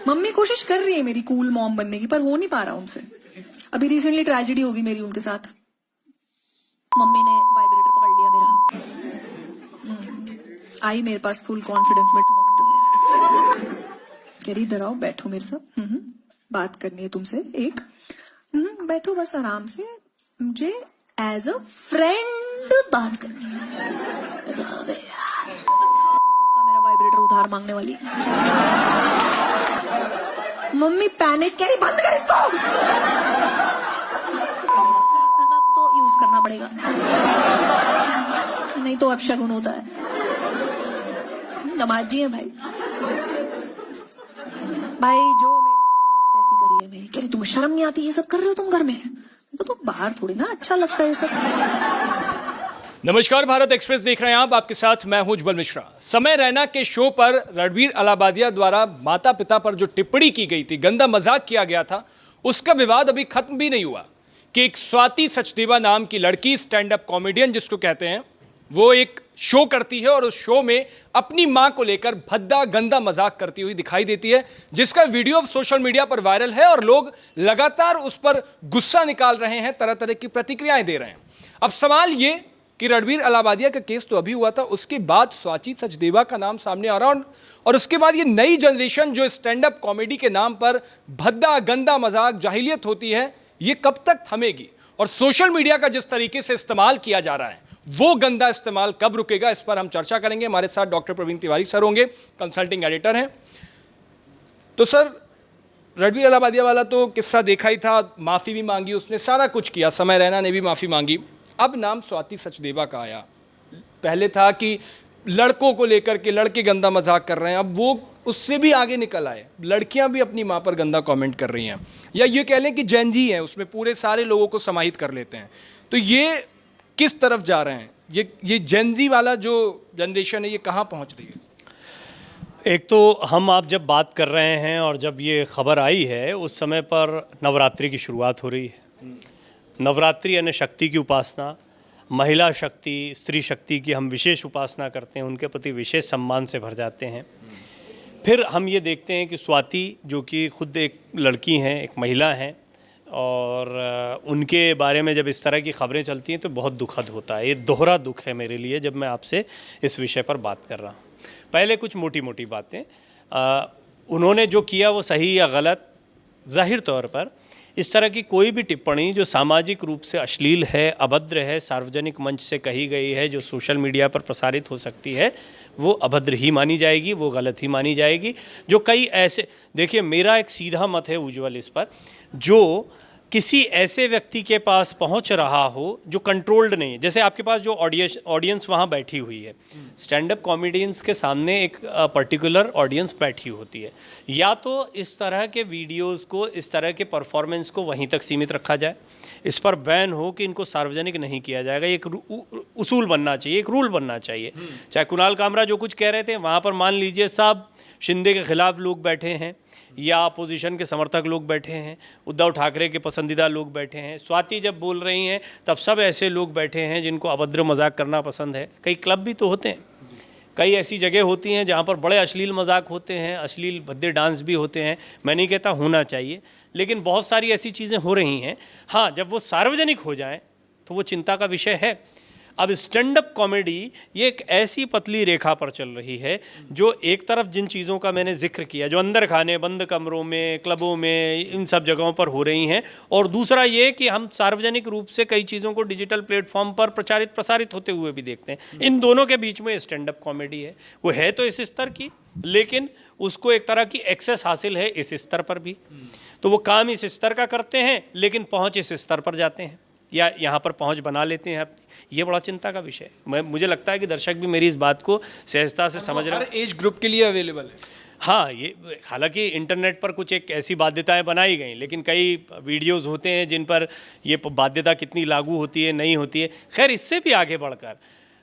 Mummy कोशिश कर रही है मेरी कूल मॉम बनने की, पर हो नहीं पा रहा उनसे। अभी रिसेंटली ट्रेजेडी होगी मेरी उनके साथ, मम्मी ने वाइब्रेटर पकड़ लिया मेरा। आई मेरे पास फुल कॉन्फिडेंस में ठुमकते हुए, कह रही इधर आओ, बैठो मेरे साथ, बात करनी है तुमसे एक। बैठो बस आराम से, मुझे एज अ फ्रेंड बात करनी है। अबे यार, पक्का मेरा वाइब्रेटर उधार मांगने वाली। मम्मी पैनिक कह रही बंद कर इसको, अब तो यूज करना पड़ेगा, नहीं तो अपशगुन होता है। दमाद जी है भाई, भाई जो मेरी ऐसी करी है मेरी, कह रही तुम्हें शर्म नहीं आती ये सब कर रहे हो तुम घर में? तो बाहर थोड़ी ना अच्छा लगता है ये सब। नमस्कार, भारत एक्सप्रेस देख रहे हैं आप, आपके साथ मैं हूं उज्जवल मिश्रा। समय रैना के शो पर रणबीर अलाहाबादिया द्वारा माता पिता पर जो टिप्पणी की गई थी, गंदा मजाक किया गया था, उसका विवाद अभी खत्म भी नहीं हुआ कि एक स्वाति सचदेवा नाम की लड़की, स्टैंड अप कॉमेडियन जिसको कहते हैं, वो एक शो करती है और उस शो में अपनी मां को लेकर भद्दा गंदा मजाक करती हुई दिखाई देती है, जिसका वीडियो सोशल मीडिया पर वायरल है और लोग लगातार उस पर गुस्सा निकाल रहे हैं, तरह तरह की प्रतिक्रियाएं दे रहे हैं। अब सवाल ये कि रणबीर अलाहाबादिया का केस तो अभी हुआ था, उसके बाद स्वाति सचदेवा का नाम सामने आ रहा है और उसके बाद ये नई जनरेशन जो स्टैंड अप कॉमेडी के नाम पर भद्दा गंदा मजाक, जाहिलियत होती है, ये कब तक थमेगी? और सोशल मीडिया का जिस तरीके से इस्तेमाल किया जा रहा है, वो गंदा इस्तेमाल कब रुकेगा? इस पर हम चर्चा करेंगे। हमारे साथ डॉक्टर प्रवीण तिवारी सर होंगे, कंसल्टिंग एडिटर हैं। तो सर, रणबीर अलाहाबादिया वाला तो किस्सा देखा ही था, माफ़ी भी मांगी उसने, सारा कुछ किया, समय रैना ने भी माफ़ी मांगी। अब नाम स्वाति सचदेवा का आया। पहले था कि लड़कों को लेकर के लड़के गंदा मजाक कर रहे हैं, अब वो उससे भी आगे निकल आए, लड़कियां भी अपनी मां पर गंदा कमेंट कर रही हैं, या ये कह लें कि जेनजी है, उसमें पूरे सारे लोगों को समाहित कर लेते हैं। तो ये किस तरफ जा रहे हैं? ये जेनजी वाला जो जनरेशन है, ये कहाँ पहुँच रही है? एक तो हम आप जब बात कर रहे हैं और जब ये खबर आई है, उस समय पर नवरात्रि की शुरुआत हो रही है। नवरात्रि यानी शक्ति की उपासना, महिला शक्ति, स्त्री शक्ति की हम विशेष उपासना करते हैं, उनके प्रति विशेष सम्मान से भर जाते हैं। फिर हम ये देखते हैं कि स्वाति, जो कि खुद एक लड़की हैं, एक महिला हैं, और उनके बारे में जब इस तरह की खबरें चलती हैं तो बहुत दुखद होता है। ये दोहरा दुख है मेरे लिए जब मैं आपसे इस विषय पर बात कर रहा हूँ। पहले कुछ मोटी मोटी बातें, उन्होंने जो किया वो सही या गलत, जाहिर तौर पर इस तरह की कोई भी टिप्पणी जो सामाजिक रूप से अश्लील है, अभद्र है, सार्वजनिक मंच से कही गई है, जो सोशल मीडिया पर प्रसारित हो सकती है, वो अभद्र ही मानी जाएगी, वो गलत ही मानी जाएगी। जो कई ऐसे, देखिए मेरा एक सीधा मत है उज्जवल इस पर, जो किसी ऐसे व्यक्ति के पास पहुंच रहा हो जो कंट्रोल्ड नहीं है, जैसे आपके पास जो ऑडियंस वहाँ बैठी हुई है, स्टैंड अप कॉमेडियंस के सामने एक पर्टिकुलर ऑडियंस बैठी होती है, या तो इस तरह के वीडियोस को, इस तरह के परफॉर्मेंस को वहीं तक सीमित रखा जाए, इस पर बैन हो कि इनको सार्वजनिक नहीं किया जाएगा। एक उसूल बनना चाहिए, एक रूल बनना चाहिए। चाहे कुणाल कामरा जो कुछ कह रहे थे, वहाँ पर मान लीजिए साहब शिंदे के खिलाफ लोग बैठे हैं, या अपोजिशन के समर्थक लोग बैठे हैं, उद्धव ठाकरे के पसंदीदा लोग बैठे हैं, स्वाति जब बोल रही हैं तब सब ऐसे लोग बैठे हैं जिनको अभद्र मजाक करना पसंद है। कई क्लब भी तो होते हैं, कई ऐसी जगह होती हैं जहाँ पर बड़े अश्लील मजाक होते हैं, अश्लील भद्दे डांस भी होते हैं। मैं नहीं कहता होना चाहिए, लेकिन बहुत सारी ऐसी चीज़ें हो रही हैं। हाँ, जब वो सार्वजनिक हो जाएं तो वो चिंता का विषय है। अब स्टैंड अप कॉमेडी ये एक ऐसी पतली रेखा पर चल रही है, जो एक तरफ जिन चीज़ों का मैंने जिक्र किया, जो अंदर खाने, बंद कमरों में, क्लबों में, इन सब जगहों पर हो रही हैं, और दूसरा ये कि हम सार्वजनिक रूप से कई चीज़ों को डिजिटल प्लेटफॉर्म पर प्रसारित होते हुए भी देखते हैं। इन दोनों के बीच में स्टैंड अप कॉमेडी है, वो है तो इस स्तर की, लेकिन उसको एक तरह की एक्सेस हासिल है इस स्तर पर भी। तो वो काम इस स्तर का करते हैं, लेकिन पहुँच इस स्तर पर जाते हैं, या यहाँ पर पहुँच बना लेते हैं अपनी। ये बड़ा चिंता का विषय है। मुझे लगता है कि दर्शक भी मेरी इस बात को सहजता से समझ रहे हैं। हर एज ग्रुप के लिए अवेलेबल है। हाँ, ये हालांकि इंटरनेट पर कुछ एक ऐसी बाध्यताएं बनाई गई, लेकिन कई वीडियोस होते हैं जिन पर ये बाध्यता कितनी लागू होती है, नहीं होती है। खैर, इससे भी आगे बढ़कर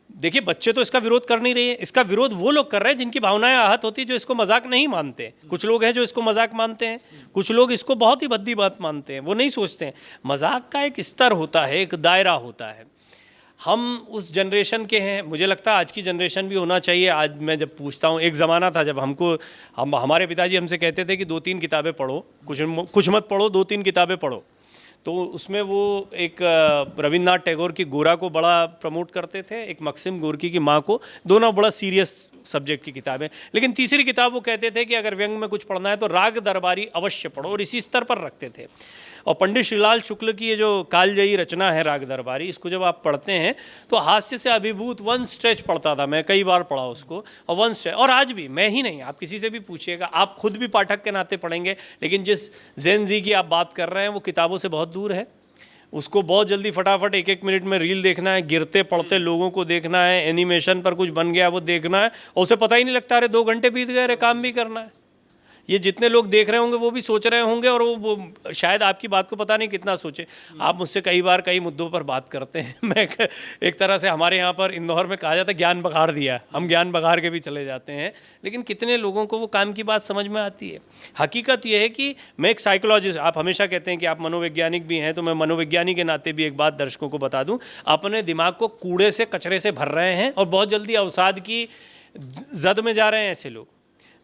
देखिए, बच्चे तो इसका विरोध कर नहीं रहे हैं, इसका विरोध वो लोग कर रहे हैं जिनकी भावनाएं आहत होती है, जो इसको मजाक नहीं मानते। कुछ लोग हैं जो इसको मजाक मानते हैं, कुछ लोग इसको बहुत ही भद्दी बात मानते हैं। वो नहीं सोचते हैं, मजाक का एक स्तर होता है, एक दायरा होता है। हम उस जनरेशन के हैं, मुझे लगता है आज की जनरेशन भी होना चाहिए। आज मैं जब पूछता हूँ, एक ज़माना था जब हमारे पिताजी हमसे कहते थे कि 2-3 किताबें पढ़ो, कुछ मत पढ़ो, 2-3 किताबें पढ़ो। तो उसमें वो एक रविन्द्रनाथ टैगोर की गोरा को बड़ा प्रमोट करते थे, एक मक्सिम गोर्की की माँ को, दोनों बड़ा सीरियस सब्जेक्ट की किताबें। लेकिन तीसरी किताब वो कहते थे कि अगर व्यंग में कुछ पढ़ना है तो राग दरबारी अवश्य पढ़ो, और इसी स्तर पर रखते थे। और पंडित श्रीलाल शुक्ल की ये जो कालजयी रचना है राग दरबारी, इसको जब आप पढ़ते हैं तो हास्य से अभिभूत वन स्ट्रेच पढ़ता था मैं, कई बार पढ़ा उसको, और वन स्ट्रेच, और आज भी, मैं ही नहीं, आप किसी से भी पूछिएगा, आप खुद भी पाठक के नाते पढ़ेंगे, लेकिन जिस जेन जी की आप बात कर रहे हैं वो किताबों से बहुत दूर है। उसको बहुत जल्दी फटाफट 1-1 मिनट में रील देखना है, गिरते पड़ते लोगों को देखना है, एनिमेशन पर कुछ बन गया वो देखना है, और उसे पता ही नहीं लगता, अरे 2 घंटे बीत गए, अरे काम भी करना है। ये जितने लोग देख रहे होंगे वो भी सोच रहे होंगे, और वो शायद आपकी बात को पता नहीं कितना सोचे। आप मुझसे कई बार कई मुद्दों पर बात करते हैं। मैं एक तरह से, हमारे यहाँ पर इंदौर में कहा जाता है ज्ञान बघार दिया, हम ज्ञान बघार के भी चले जाते हैं, लेकिन कितने लोगों को वो काम की बात समझ में आती है। हकीकत ये है कि मैं एक साइकोलॉजिस्ट, आप हमेशा कहते हैं कि आप मनोवैज्ञानिक भी हैं, तो मैं मनोविज्ञानी के नाते भी एक बात दर्शकों को बता दूँ, अपने दिमाग को कूड़े से कचरे से भर रहे हैं और बहुत जल्दी अवसाद की जद में जा रहे हैं। ऐसे लोग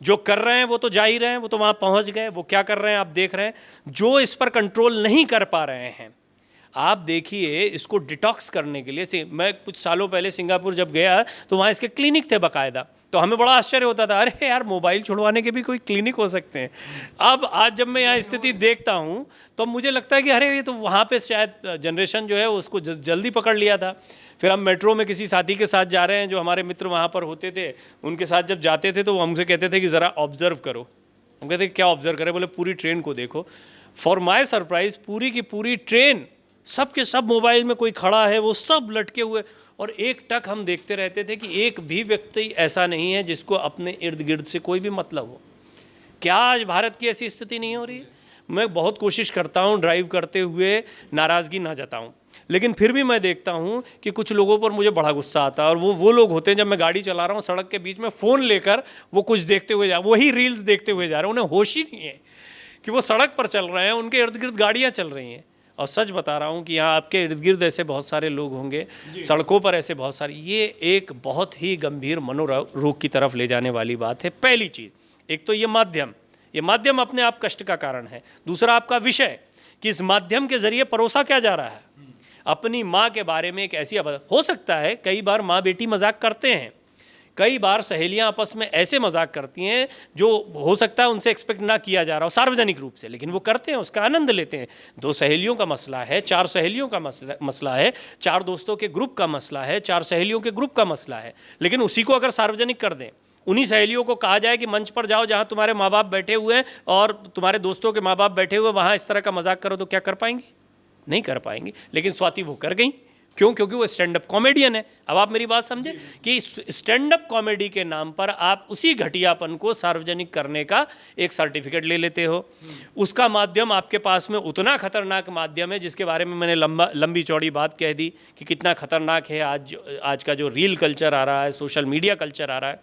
जो कर रहे हैं वो तो जा ही रहे हैं, वो तो वहाँ पहुँच गए, वो क्या कर रहे हैं आप देख रहे हैं। जो इस पर कंट्रोल नहीं कर पा रहे हैं, आप देखिए, इसको डिटॉक्स करने के लिए, मैं कुछ सालों पहले सिंगापुर जब गया तो वहाँ इसके क्लिनिक थे बाकायदा, तो हमें बड़ा आश्चर्य होता था, अरे यार मोबाइल छुड़वाने के भी कोई क्लिनिक हो सकते हैं। अब आज जब मैं यहाँ स्थिति देखता हूँ तो मुझे लगता है कि अरे ये तो वहाँ पे शायद जनरेशन जो है उसको जल्दी पकड़ लिया था। फिर हम मेट्रो में किसी साथी के साथ जा रहे हैं, जो हमारे मित्र वहाँ पर होते थे, उनके साथ जब जाते थे तो वो हमसे कहते थे कि ज़रा ऑब्जर्व करो। हम कहते क्या ऑब्जर्व करें? बोले पूरी ट्रेन को देखो। फॉर माई सरप्राइज पूरी की पूरी ट्रेन, सब के सब मोबाइल में कोई खड़ा है, वो सब लटके हुए, और एक टक हम देखते रहते थे कि एक भी व्यक्ति ऐसा नहीं है जिसको अपने इर्द गिर्द से कोई भी मतलब हो। क्या आज भारत की ऐसी स्थिति नहीं हो रही है? मैं बहुत कोशिश करता हूँ ड्राइव करते हुए नाराज़गी ना जताऊँ, लेकिन फिर भी मैं देखता हूँ कि कुछ लोगों पर मुझे बड़ा गुस्सा आता है, और वो लोग होते हैं, जब मैं गाड़ी चला रहा हूँ सड़क के बीच में फ़ोन लेकर वो कुछ देखते हुए वही रील्स देखते हुए जा रहे हैं। उन्हें होश ही नहीं है कि वो सड़क पर चल रहे हैं, उनके इर्द गिर्द गाड़ियाँ चल रही हैं। और सच बता रहा हूँ कि यहाँ आपके इर्द गिर्द ऐसे बहुत सारे लोग होंगे, सड़कों पर ऐसे बहुत सारे, ये एक बहुत ही गंभीर मनोरोग की तरफ ले जाने वाली बात है। पहली चीज़, एक तो ये माध्यम अपने आप कष्ट का कारण है। दूसरा आपका विषय कि इस माध्यम के जरिए परोसा क्या जा रहा है। अपनी माँ के बारे में एक ऐसी हो सकता है, कई बार माँ बेटी मजाक करते हैं, कई बार सहेलियां आपस में ऐसे मजाक करती हैं जो हो सकता है उनसे एक्सपेक्ट ना किया जा रहा हो सार्वजनिक रूप से, लेकिन वो करते हैं, उसका आनंद लेते हैं। 2 सहेलियों का मसला है, 4 सहेलियों का मसला है, 4 दोस्तों के ग्रुप का मसला है, 4 सहेलियों के ग्रुप का मसला है, लेकिन उसी को अगर सार्वजनिक कर दें, उन्हीं सहेलियों को कहा जाए कि मंच पर जाओ जहां तुम्हारे माँ बाप बैठे हुए हैं और तुम्हारे दोस्तों के माँ बाप बैठे हुए, वहां इस तरह का मजाक करो, तो क्या कर पाएंगी? नहीं कर पाएंगी। लेकिन स्वाति वो कर गई। क्यों? क्योंकि वो स्टैंड अप कॉमेडियन है। अब आप मेरी बात समझे कि स्टैंड अप कॉमेडी के नाम पर आप उसी घटियापन को सार्वजनिक करने का एक सर्टिफिकेट ले लेते हो। उसका माध्यम आपके पास में उतना खतरनाक माध्यम है जिसके बारे में मैंने लंबी चौड़ी बात कह दी कि कितना खतरनाक है आज का जो रील कल्चर आ रहा है, सोशल मीडिया कल्चर आ रहा है।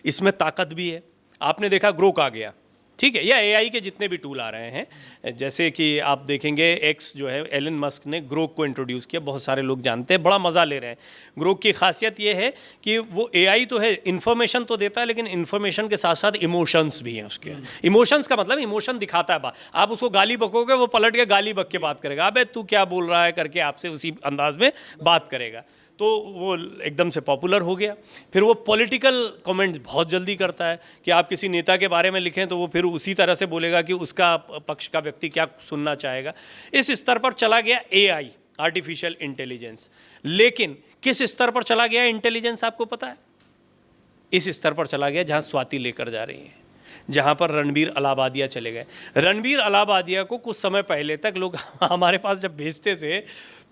इसमें ताकत भी है। आपने देखा ग्रोक आ गया, ठीक है, या एआई के जितने भी टूल आ रहे हैं, जैसे कि आप देखेंगे एक्स जो है, एलन मस्क ने ग्रोक को इंट्रोड्यूस किया, बहुत सारे लोग जानते हैं, बड़ा मज़ा ले रहे हैं। ग्रोक की खासियत ये है कि वो एआई तो है, इन्फॉर्मेशन तो देता है, लेकिन इन्फॉर्मेशन के साथ साथ इमोशंस भी हैं उसके। इमोशंस का मतलब इमोशन दिखाता है बात। आप उसको गाली बकोगे, वो पलट के गाली बक के बात करेगा, अबे तू क्या बोल रहा है करके आपसे उसी अंदाज में बात करेगा। तो वो एकदम से पॉपुलर हो गया। फिर वो पॉलिटिकल कमेंट्स बहुत जल्दी करता है कि आप किसी नेता के बारे में लिखें तो वो फिर उसी तरह से बोलेगा कि उसका पक्ष का व्यक्ति क्या सुनना चाहेगा। इस स्तर पर चला गया एआई, आर्टिफिशियल इंटेलिजेंस। लेकिन किस स्तर पर चला गया इंटेलिजेंस आपको पता है? इस स्तर पर चला गया जहाँ स्वाति लेकर जा रही है, जहाँ पर रणबीर अलाहाबादिया चले गए। रणबीर अलाहाबादिया को कुछ समय पहले तक लोग हमारे पास जब भेजते थे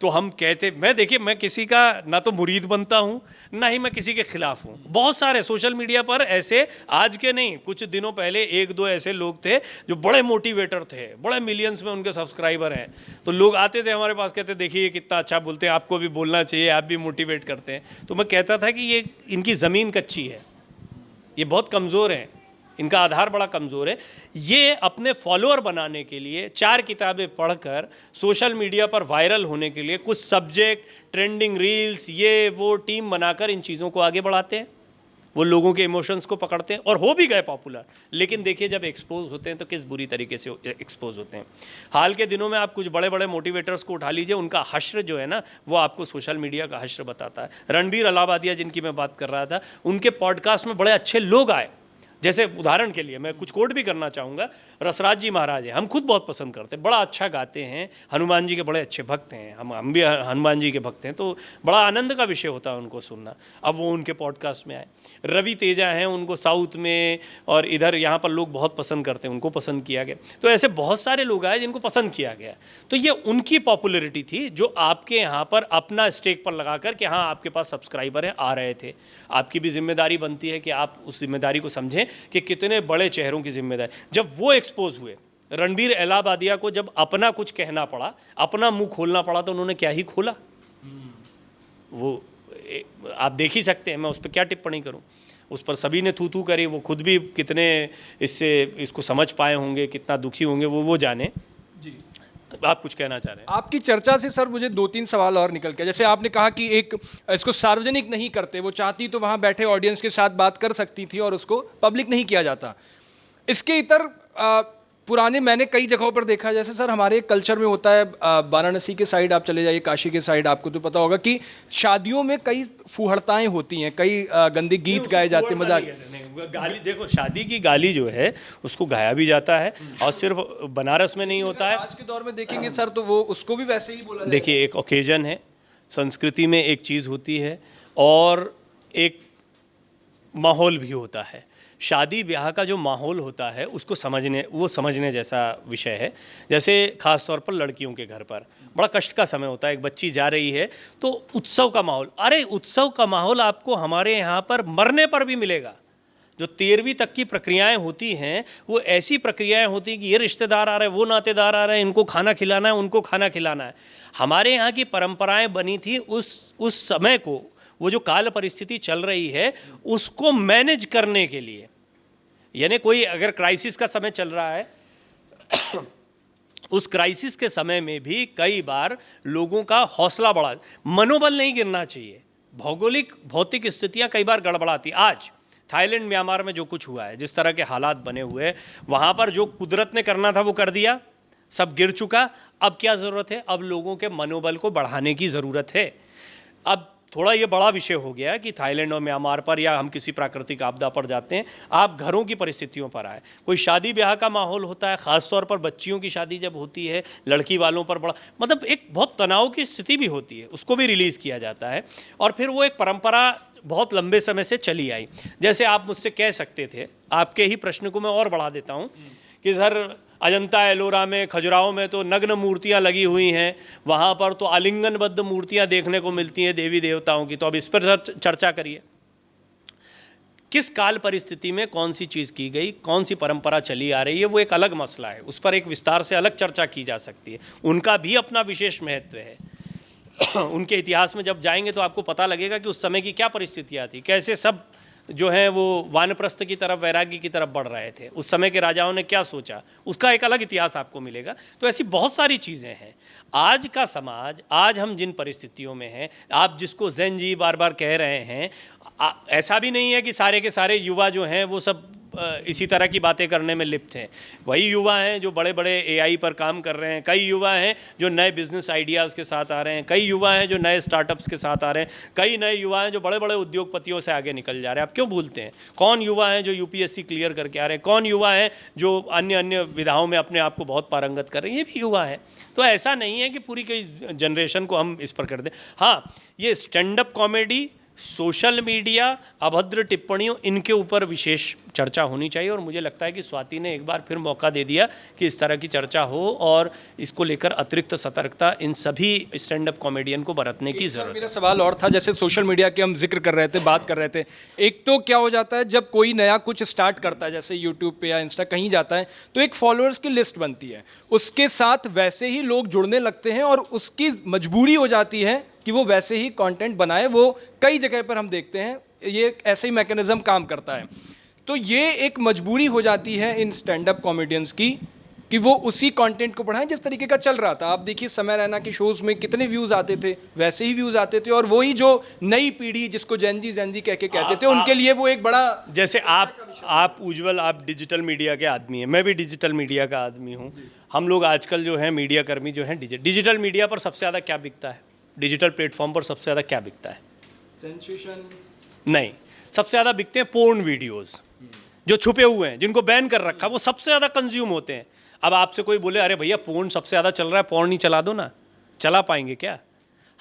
तो हम कहते, मैं किसी का ना तो मुरीद बनता हूँ ना ही मैं किसी के खिलाफ हूँ। बहुत सारे सोशल मीडिया पर ऐसे, आज के नहीं, कुछ दिनों पहले 1-2 ऐसे लोग थे जो बड़े मोटिवेटर थे, बड़े मिलियंस में उनके सब्सक्राइबर हैं। तो लोग आते थे हमारे पास, कहते देखिए ये कितना अच्छा बोलते हैं, आपको भी बोलना चाहिए, आप भी मोटिवेट करते हैं। तो मैं कहता था कि ये इनकी ज़मीन कच्ची है, ये बहुत कमज़ोर हैं, इनका आधार बड़ा कमज़ोर है। ये अपने फॉलोअर बनाने के लिए 4 किताबें पढ़कर सोशल मीडिया पर वायरल होने के लिए कुछ सब्जेक्ट, ट्रेंडिंग रील्स, ये वो टीम बनाकर इन चीज़ों को आगे बढ़ाते हैं। वो लोगों के इमोशंस को पकड़ते हैं और हो भी गए पॉपुलर। लेकिन देखिए जब एक्सपोज होते हैं तो किस बुरी तरीके से एक्सपोज होते हैं। हाल के दिनों में आप कुछ बड़े बड़े मोटिवेटर्स को उठा लीजिए, उनका हश्र जो है ना वो आपको सोशल मीडिया का हश्र बताता है। रणबीर अलाहाबादिया जिनकी मैं बात कर रहा था, उनके पॉडकास्ट में बड़े अच्छे लोग आए। जैसे उदाहरण के लिए मैं कुछ कोट भी करना चाहूँगा, रसराज जी महाराज हैं, हम खुद बहुत पसंद करते हैं, बड़ा अच्छा गाते हैं, हनुमान जी के बड़े अच्छे भक्त हैं, हम भी हनुमान जी के भक्त हैं, तो बड़ा आनंद का विषय होता है उनको सुनना। अब वो उनके पॉडकास्ट में आए। रवि तेजा हैं, उनको साउथ में और इधर यहाँ पर लोग बहुत पसंद करते हैं, उनको पसंद किया गया। तो ऐसे बहुत सारे लोग आए जिनको पसंद किया गया। तो ये उनकी पॉपुलैरिटी थी जो आपके यहाँ पर अपना स्टेक पर लगाकर कि हाँ आपके पास सब्सक्राइबर हैं, आ रहे थे। आपकी भी जिम्मेदारी बनती है कि आप उस जिम्मेदारी को समझें कि कितने बड़े चेहरों की जिम्मेदारी। जब वो एक्सपोज हुए, रणबीर अलाहाबादिया को जब अपना कुछ कहना पड़ा, अपना मुंह खोलना पड़ा, तो उन्होंने क्या ही खोला। वो आप देख ही सकते हैं, मैं उस पर क्या टिप्पणी करूं। उस पर सभी ने थू थू करी, वो खुद भी कितने इसको समझ पाए होंगे, कितना दुखी होंगे वो जाने। जी, आप कुछ कहना चाह रहे हैं? आपकी चर्चा से सर मुझे 2-3 सवाल और निकल के, जैसे आपने कहा कि एक इसको सार्वजनिक नहीं करते, वो चाहती तो वहाँ बैठे ऑडियंस के साथ बात कर सकती थी और उसको पब्लिक नहीं किया जाता। इसके इतर पुराने मैंने कई जगहों पर देखा, जैसे सर हमारे कल्चर में होता है, वाराणसी के साइड आप चले जाइए, काशी के साइड, आपको तो पता होगा कि शादियों में कई फुहड़ताएं होती हैं, कई गंदे गीत गाए जाते हैं, मजाक। गाली, देखो शादी की गाली जो है उसको गाया भी जाता है, और सिर्फ बनारस में नहीं होता है। आज के दौर में देखेंगे सर तो वो उसको भी वैसे ही बोला। देखिए एक ओकेजन है, संस्कृति में एक चीज़ होती है और एक माहौल भी होता है। शादी ब्याह का जो माहौल होता है उसको समझने जैसा विषय है। जैसे ख़ास तौर पर लड़कियों के घर पर बड़ा कष्ट का समय होता है, एक बच्ची जा रही है तो उत्सव का माहौल, अरे उत्सव का माहौल आपको हमारे यहाँ पर मरने पर भी मिलेगा। जो 13वीं तक की प्रक्रियाएं होती हैं वो ऐसी प्रक्रियाएं होती हैं कि ये रिश्तेदार आ रहे हैं, वो नातेदार आ रहे हैं, इनको खाना खिलाना है, उनको खाना खिलाना है। हमारे यहाँ की परंपराएं बनी थी उस समय को, वो जो काल परिस्थिति चल रही है उसको मैनेज करने के लिए। यानी कोई अगर क्राइसिस का समय चल रहा है उस क्राइसिस के समय में भी कई बार लोगों का हौसला बढ़ा, मनोबल नहीं गिरना चाहिए। भौगोलिक भौतिक स्थितियां कई बार गड़बड़ाती। आज थाईलैंड म्यांमार में जो कुछ हुआ है, जिस तरह के हालात बने हुए हैं, वहाँ पर जो कुदरत ने करना था वो कर दिया, सब गिर चुका। अब क्या ज़रूरत है? अब लोगों के मनोबल को बढ़ाने की ज़रूरत है। अब थोड़ा ये बड़ा विषय हो गया कि थाईलैंड और म्यांमार पर या हम किसी प्राकृतिक आपदा पर जाते हैं, आप घरों की परिस्थितियों पर आए। कोई शादी ब्याह का माहौल होता है, ख़ासतौर पर बच्चियों की शादी जब होती है, लड़की वालों पर बड़ा मतलब एक बहुत तनाव की स्थिति भी होती है, उसको भी रिलीज़ किया जाता है। और फिर वो एक परंपरा बहुत लंबे समय से चली आई। जैसे आप मुझसे कह सकते थे, आपके ही प्रश्न को मैं और बढ़ा देता हूँ कि सर अजंता एलोरा में, खजुराहो में तो नग्न मूर्तियां लगी हुई हैं, वहाँ पर तो आलिंगनबद्ध मूर्तियां देखने को मिलती हैं देवी देवताओं की। तो अब इस पर चर्चा करिए, किस काल परिस्थिति में कौन सी चीज़ की गई, कौन सी परंपरा चली आ रही है, वो एक अलग मसला है, उस पर एक विस्तार से अलग चर्चा की जा सकती है। उनका भी अपना विशेष महत्व है। उनके इतिहास में जब जाएंगे तो आपको पता लगेगा कि उस समय की क्या परिस्थितियाँ थी, कैसे सब जो है वो वानप्रस्थ की तरफ, वैराग्य की तरफ बढ़ रहे थे, उस समय के राजाओं ने क्या सोचा, उसका एक अलग इतिहास आपको मिलेगा। तो ऐसी बहुत सारी चीज़ें हैं। आज का समाज, आज हम जिन परिस्थितियों में हैं, आप जिसको ज़ेन जी बार बार कह रहे हैं, ऐसा भी नहीं है कि सारे के सारे युवा जो हैं वो सब इसी तरह की बातें करने में लिप्त हैं। वही युवा हैं जो बड़े बड़े AI पर काम कर रहे हैं, कई युवा हैं जो नए बिजनेस आइडियाज़ के साथ आ रहे हैं, कई युवा हैं जो नए स्टार्टअप्स के साथ आ रहे हैं, कई नए युवा हैं जो बड़े बड़े उद्योगपतियों से आगे निकल जा रहे हैं। आप क्यों भूलते हैं? कौन युवा हैं जो UPSC क्लियर करके आ रहे हैं? कौन युवा हैं जो अन्य विधाओं में अपने आप को बहुत पारंगत कर रहे हैं? ये भी युवा हैं। तो ऐसा नहीं है कि पूरी कई जनरेशन को हम इस पर कर दें। हाँ, ये stand up comedy, social media, अभद्र टिप्पणियों, इनके ऊपर विशेष चर्चा होनी चाहिए। और मुझे लगता है कि स्वाति ने एक बार फिर मौका दे दिया कि इस तरह की चर्चा हो, और इसको लेकर अतिरिक्त सतर्कता इन सभी स्टैंड अप कॉमेडियन को बरतने की ज़रूरत है। मेरा सवाल और था, जैसे सोशल मीडिया के हम जिक्र कर रहे थे, बात कर रहे थे, एक तो क्या हो जाता है जब कोई नया कुछ स्टार्ट करता है, जैसे यूट्यूब पे या इंस्टा कहीं जाता है, तो एक फॉलोअर्स की लिस्ट बनती है, उसके साथ वैसे ही लोग जुड़ने लगते हैं और उसकी मजबूरी हो जाती है कि वो वैसे ही कंटेंट बनाए। वो कई जगह पर हम देखते हैं, ये ऐसे ही मैकेनिज्म काम करता है। तो ये एक मजबूरी हो जाती है इन स्टैंड अप कॉमेडियंस की कि वो उसी कंटेंट को पढ़ाएं जिस तरीके का चल रहा था। आप देखिए समय रैना के शोज में कितने व्यूज आते थे, वैसे ही व्यूज आते थे, और वही जो नई पीढ़ी जिसको जेनजी कह के कहते थे, उनके लिए वो एक बड़ा, जैसे आप उज्जवल, आप डिजिटल मीडिया के आदमी हैं, मैं भी डिजिटल मीडिया का आदमी हूँ। हम लोग आजकल जो है मीडिया कर्मी जो हैं, डिजिटल मीडिया पर सबसे ज़्यादा क्या बिकता है, डिजिटल प्लेटफॉर्म पर सबसे ज़्यादा क्या बिकता है? सेंसेशन नहीं, सबसे ज़्यादा बिकते हैं पोर्न वीडियोस जो छुपे हुए हैं, जिनको बैन कर रखा, वो सबसे ज़्यादा कंज्यूम होते हैं। अब आपसे कोई बोले अरे भैया पोर्न सबसे ज़्यादा चल रहा है, पोर्न नहीं चला दो ना, चला पाएंगे क्या?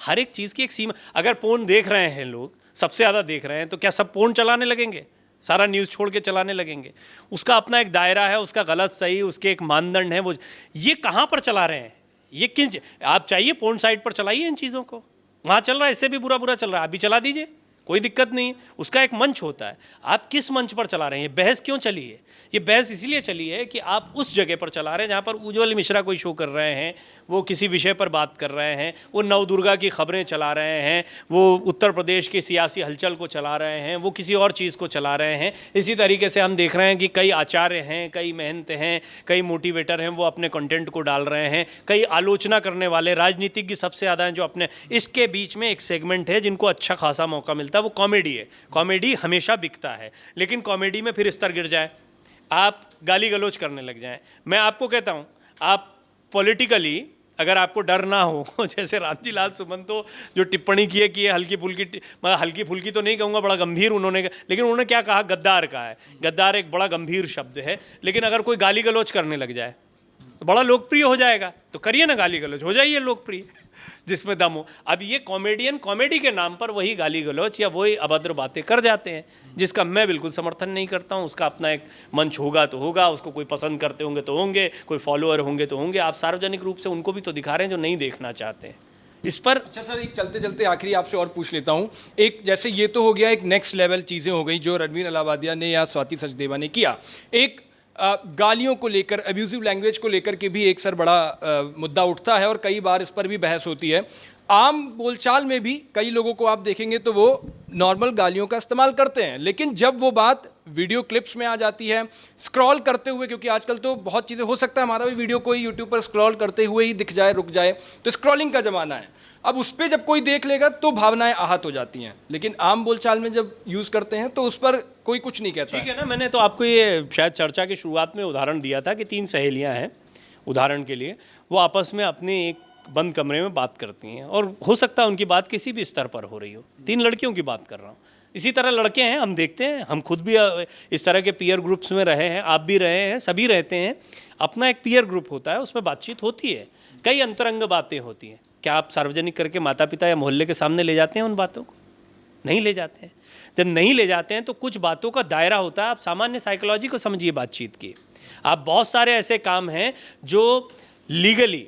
हर एक चीज़ की एक सीमा। अगर पोर्न देख रहे हैं लोग, सबसे ज़्यादा देख रहे हैं, तो क्या सब पोर्न चलाने लगेंगे? सारा न्यूज़ छोड़ के चलाने लगेंगे? उसका अपना एक दायरा है, उसका गलत सही उसके एक मानदंड है। वो ये कहाँ पर चला रहे हैं, ये किन, आप चाहिए पोर्न साइट पर चलाइए इन चीज़ों को, वहाँ चल रहा है, इससे भी बुरा बुरा चल रहा है, आप भी चला दीजिए, कोई दिक्कत नहीं है। उसका एक मंच होता है, आप किस मंच पर चला रहे हैं। बहस क्यों चली है? ये बहस इसलिए चली है कि आप उस जगह पर चला रहे हैं जहाँ पर उज्जवल मिश्रा कोई शो कर रहे हैं, वो किसी विषय पर बात कर रहे हैं, वो नवदुर्गा की खबरें चला रहे हैं, वो उत्तर प्रदेश की सियासी हलचल को चला रहे हैं, वो किसी और चीज़ को चला रहे हैं। इसी तरीके से हम देख रहे हैं कि कई आचार्य हैं, कई महंत हैं, कई मोटिवेटर हैं, वो अपने कंटेंट को डाल रहे हैं। कई आलोचना करने वाले राजनीतिज्ञ सबसे ज़्यादा हैं जो अपने, इसके बीच में एक सेगमेंट है जिनको अच्छा खासा मौका मिलता है, वो कॉमेडी है। कॉमेडी हमेशा बिकता है, लेकिन कॉमेडी में फिर स्तर गिर जाए, आप गाली गलौज करने लग जाएं। मैं आपको कहता हूं, आप पॉलिटिकली अगर आपको डर ना हो, जैसे रामजी लाल सुमन तो जो टिप्पणी की है कि ये हल्की फुल्की, मतलब हल्की फुल्की तो नहीं कहूँगा, बड़ा गंभीर उन्होंने, लेकिन उन्होंने क्या कहा, गद्दार कहा है। गद्दार एक बड़ा गंभीर शब्द है, लेकिन अगर कोई गाली गलौज करने लग जाए तो बड़ा लोकप्रिय हो जाएगा। तो करिए ना गाली गलौज, हो जाइए लोकप्रिय जिसमें दम हो। अब ये कॉमेडियन कॉमेडी के नाम पर वही गाली गलौज या वही अभद्र बातें कर जाते हैं, जिसका मैं बिल्कुल समर्थन नहीं करता हूँ। उसका अपना एक मंच होगा तो होगा, उसको कोई पसंद करते होंगे तो होंगे, कोई फॉलोअर होंगे तो होंगे। आप सार्वजनिक रूप से उनको भी तो दिखा रहे हैं जो नहीं देखना चाहते हैं इस पर। अच्छा सर, एक चलते चलते आखिरी आपसे और पूछ लेता हूँ, एक जैसे ये तो हो गया, एक नेक्स्ट लेवल चीज़ें हो गई जो रणवीर अलाहाबादिया ने या स्वाति सचदेवा ने किया। एक गालियों को लेकर, अब्यूजिव लैंग्वेज को लेकर के भी एक सर बड़ा मुद्दा उठता है और कई बार इस पर भी बहस होती है। आम बोलचाल में भी कई लोगों को आप देखेंगे तो वो नॉर्मल गालियों का इस्तेमाल करते हैं, लेकिन जब वो बात वीडियो क्लिप्स में आ जाती है, स्क्रॉल करते हुए, क्योंकि आजकल तो बहुत चीज़ें हो सकता है हमारा भी वीडियो कोई यूट्यूब पर स्क्रॉल करते हुए ही दिख जाए, रुक जाए, तो स्क्रॉलिंग का ज़माना है। अब उस पर जब कोई देख लेगा तो भावनाएं आहत हो जाती हैं, लेकिन आम बोलचाल में जब यूज़ करते हैं तो उस पर कोई कुछ नहीं कहता। ठीक है ना, मैंने तो आपको ये शायद चर्चा की शुरुआत में उदाहरण दिया था कि 3 सहेलियाँ हैं, उदाहरण के लिए, वो आपस में अपने एक बंद कमरे में बात करती हैं, और हो सकता है उनकी बात किसी भी स्तर पर हो रही हो। 3 लड़कियों की बात कर रहा हूँ। इसी तरह लड़के हैं, हम देखते हैं, हम खुद भी इस तरह के पीयर ग्रुप्स में रहे हैं, आप भी रहे हैं, सभी रहते हैं। अपना एक पीयर ग्रुप होता है, उसमें बातचीत होती है, कई अंतरंग बातें होती हैं। क्या आप सार्वजनिक करके माता पिता या मोहल्ले के सामने ले जाते हैं उन बातों को? नहीं ले जाते हैं। जब नहीं ले जाते हैं तो कुछ बातों का दायरा होता है। आप सामान्य साइकोलॉजी को समझिए बातचीत की। आप बहुत सारे ऐसे काम हैं जो लीगली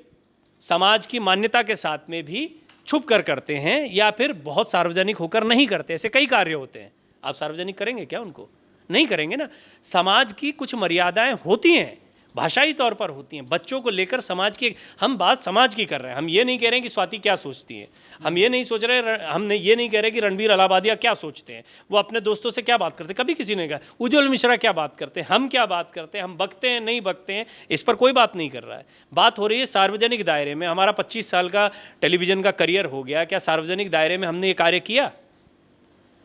समाज की मान्यता के साथ में भी छुप कर करते हैं, या फिर बहुत सार्वजनिक होकर नहीं करते। ऐसे कई कार्य होते हैं, आप सार्वजनिक करेंगे क्या उनको? नहीं करेंगे ना। समाज की कुछ मर्यादाएं होती हैं, भाषाई तौर पर होती हैं। बच्चों को लेकर समाज की, हम बात समाज की कर रहे हैं। हम ये नहीं कह रहे हैं कि स्वाति क्या सोचती है, हम ये नहीं सोच रहे, हम ये नहीं कह रहे कि रणवीर अलाहाबादिया क्या सोचते हैं, वो अपने दोस्तों से क्या बात करते हैं, कभी किसी ने कहा उज्जवल मिश्रा क्या बात करते हैं, हम क्या बात करते हैं, हम बकते हैं नहीं बकते हैं, इस पर कोई बात नहीं कर रहा है। बात हो रही है सार्वजनिक दायरे में। हमारा 25 साल का टेलीविज़न का करियर हो गया, क्या सार्वजनिक दायरे में हमने ये कार्य किया?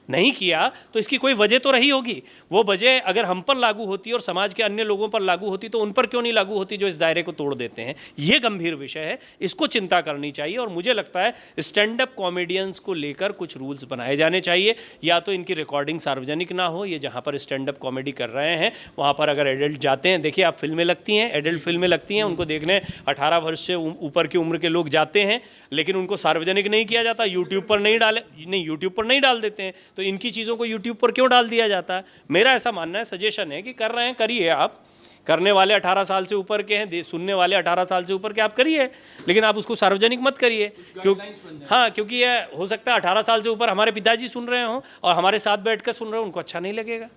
नहीं किया, तो इसकी कोई वजह तो रही होगी। वो वजह अगर हम पर लागू होती और समाज के अन्य लोगों पर लागू होती तो उन पर क्यों नहीं लागू होती जो इस दायरे को तोड़ देते हैं। ये गंभीर विषय है, इसको चिंता करनी चाहिए। और मुझे लगता है स्टैंड अप कॉमेडियंस को लेकर कुछ रूल्स बनाए जाने चाहिए। या तो इनकी रिकॉर्डिंग सार्वजनिक ना हो, ये जहाँ पर स्टैंड अप कॉमेडी कर रहे हैं वहाँ पर अगर एडल्ट जाते हैं, देखिए आप फिल्में लगती हैं, एडल्ट फिल्में लगती हैं, उनको देखने 18 वर्ष से ऊपर की उम्र के लोग जाते हैं, लेकिन उनको सार्वजनिक नहीं किया जाता, यूट्यूब पर नहीं डाल देते हैं। तो इनकी चीज़ों को यूट्यूब पर क्यों डाल दिया जाता है? मेरा ऐसा मानना है, सजेशन है कि कर रहे हैं करिए। आप करने वाले 18 साल से ऊपर के हैं, सुनने वाले 18 साल से ऊपर के, आप करिए, लेकिन आप उसको सार्वजनिक मत करिए। क्योंकि ये हो सकता है 18 साल से ऊपर हमारे पिताजी सुन रहे हों और हमारे साथ बैठकर सुन रहे हो, उनको अच्छा नहीं लगेगा।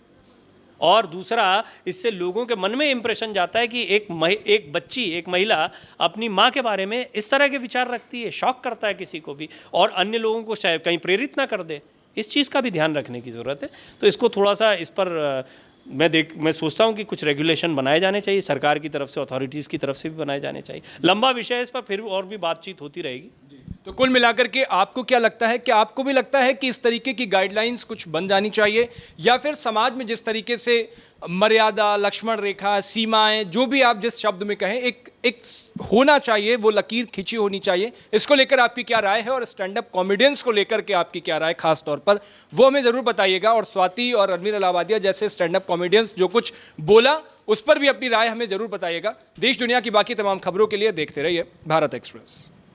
और दूसरा, इससे लोगों के मन में इंप्रेशन जाता है कि एक बच्ची, एक महिला अपनी माँ के बारे में इस तरह के विचार रखती है, शौक करता है किसी को भी, और अन्य लोगों को शायद कहीं प्रेरित ना कर दे। इस चीज़ का भी ध्यान रखने की ज़रूरत है। तो इसको थोड़ा सा इस पर मैं सोचता हूँ कि कुछ रेगुलेशन बनाए जाने चाहिए, सरकार की तरफ से, अथॉरिटीज़ की तरफ से भी बनाए जाने चाहिए। लंबा विषय है, इस पर फिर और भी बातचीत होती रहेगी। तो कुल मिलाकर के आपको क्या लगता है कि आपको भी लगता है कि इस तरीके की गाइडलाइंस कुछ बन जानी चाहिए, या फिर समाज में जिस तरीके से मर्यादा, लक्ष्मण रेखा, सीमाएं, जो भी आप जिस शब्द में कहें, एक होना चाहिए, वो लकीर खींची होनी चाहिए। इसको लेकर आपकी क्या राय है, और स्टैंड अप कॉमेडियंस को लेकर के आपकी क्या राय खास तौर पर, वो हमें ज़रूर बताइएगा। और स्वाति और रणवीर अलाहाबादिया जैसे स्टैंड अप कॉमेडियंस जो कुछ बोला, उस पर भी अपनी राय हमें ज़रूर बताइएगा। देश दुनिया की बाकी तमाम खबरों के लिए देखते रहिए भारत एक्सप्रेस।